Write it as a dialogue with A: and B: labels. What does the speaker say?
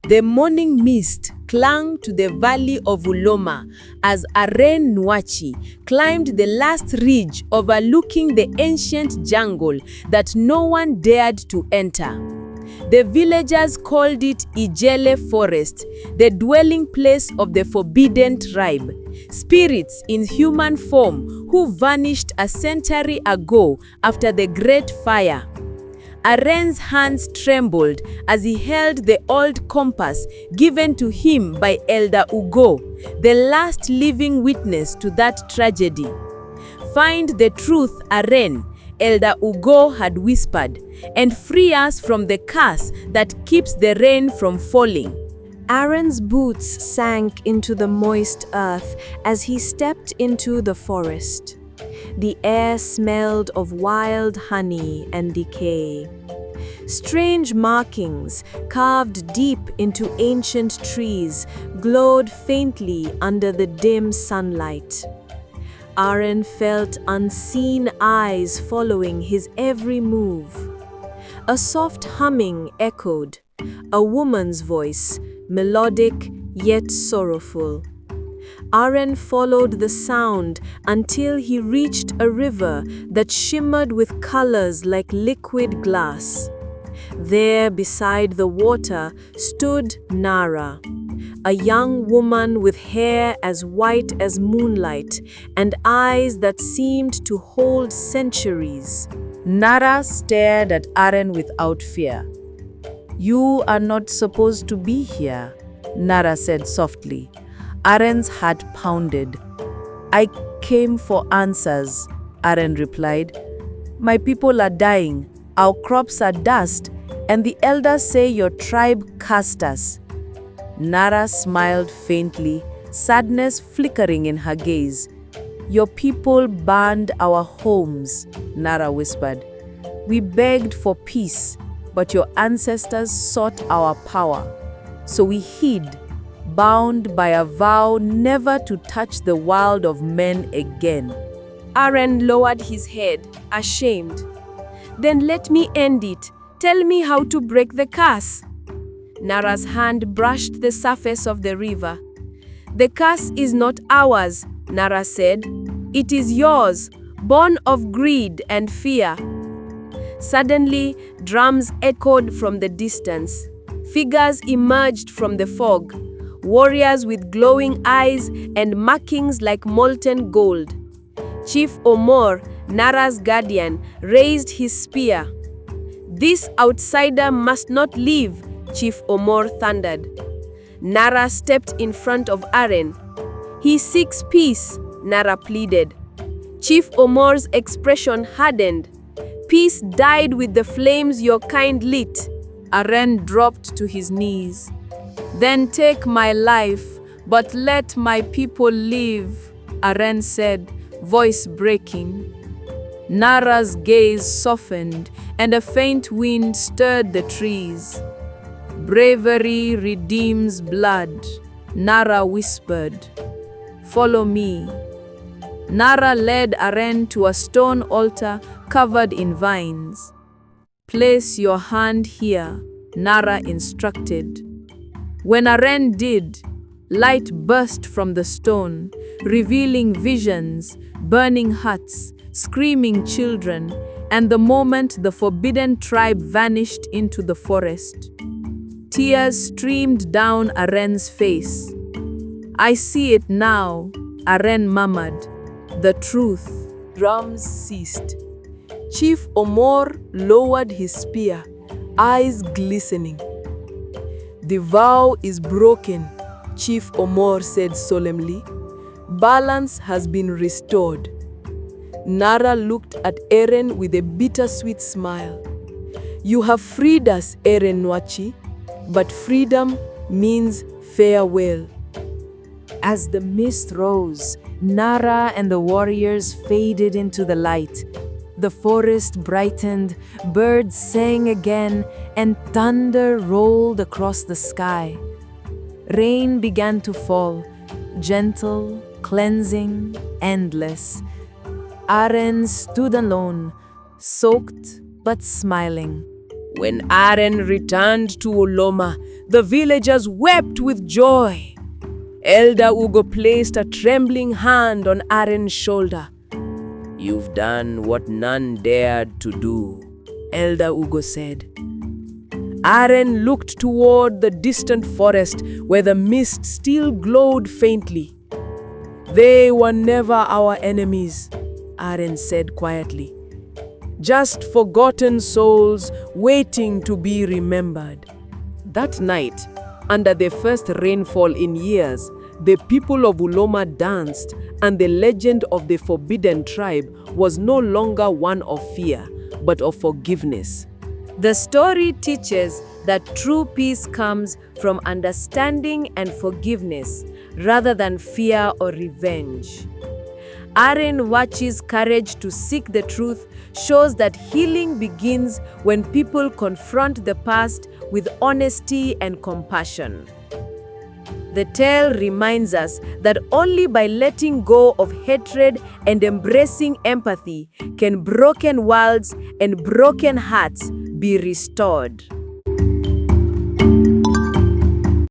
A: The morning mist clung to the valley of Uloma as Aren Nwachi climbed the last ridge overlooking the ancient jungle that no one dared to enter. The villagers called it Ijele Forest, the dwelling place of the forbidden tribe, spirits in human form who vanished a century ago after the Great Fire. Aren's hands trembled as he held the old compass given to him by Elder Ugo, the last living witness to that tragedy. "Find the truth, Aren," Elder Ugo had whispered, "and free us from the curse that keeps the rain from falling."
B: Aren's boots sank into the moist earth as he stepped into the forest. The air smelled of wild honey and decay. Strange markings, carved deep into ancient trees, glowed faintly under the dim sunlight. Aren felt unseen eyes following his every move. A soft humming echoed, a woman's voice, melodic yet sorrowful. Aren followed the sound until he reached a river that shimmered with colors like liquid glass. There, beside the water, stood Nara, a young woman with hair as white as moonlight and eyes that seemed to hold centuries.
A: Nara stared at Aren without fear. "You are not supposed to be here," Nara said softly. Aren's heart pounded. "I came for answers," Aren replied. "My people are dying, our crops are dust, and the elders say your tribe cursed us." Nara smiled faintly, sadness flickering in her gaze. "Your people burned our homes," Nara whispered. "We begged for peace, but your ancestors sought our power. So we hid, bound by a vow never to touch the world of men again."
B: Aren lowered his head, ashamed. "Then let me end it. Tell me how to break the curse." Nara's hand brushed the surface of the river. "The curse is not ours," Nara said. "It is yours, born of greed and fear." Suddenly, drums echoed from the distance. Figures emerged from the fog, warriors with glowing eyes and markings like molten gold. Chief Omor, Nara's guardian, raised his spear. "This outsider must not leave," Chief Omor thundered. Nara stepped in front of Aren. "He seeks peace," Nara pleaded. Chief Omor's expression hardened. "Peace died with the flames your kind lit."
A: Aren dropped to his knees. "Then take my life, but let my people live," Aren said, voice breaking. Nara's gaze softened, and a faint wind stirred the trees. "Bravery redeems blood," Nara whispered. "Follow me." Nara led Aren to a stone altar covered in vines. "Place your hand here," Nara instructed. When Aren did, light burst from the stone, revealing visions, burning huts, screaming children, and the moment the forbidden tribe vanished into the forest. Tears streamed down Aren's face. "I see it now," Aren murmured. "The truth." Drums ceased. Chief Omor lowered his spear, eyes glistening. "The vow is broken," Chief Omor said solemnly. "Balance has been restored." Nara looked at Aren with a bittersweet smile. "You have freed us, Aren Nwachi, but freedom means farewell." As the mist rose, Nara and the warriors faded into the light. The forest brightened, birds sang again, and thunder rolled across the sky. Rain began to fall, gentle, cleansing, endless. Aren stood alone, soaked but smiling. When Aren returned to Uloma, the villagers wept with joy. Elder Ugo placed a trembling hand on Aren's shoulder. "You've done what none dared to do," Elder Ugo said. Aren looked toward the distant forest where the mist still glowed faintly. "They were never our enemies," Aren said quietly. "Just forgotten souls waiting to be remembered." That night, under the first rainfall in years, the people of Uloma danced, and the legend of the forbidden tribe was no longer one of fear, but of forgiveness. The story teaches that true peace comes from understanding and forgiveness, rather than fear or revenge. Aren Nwachi's courage to seek the truth shows that healing begins when people confront the past with honesty and compassion. The tale reminds us that only by letting go of hatred and embracing empathy can broken worlds and broken hearts be restored.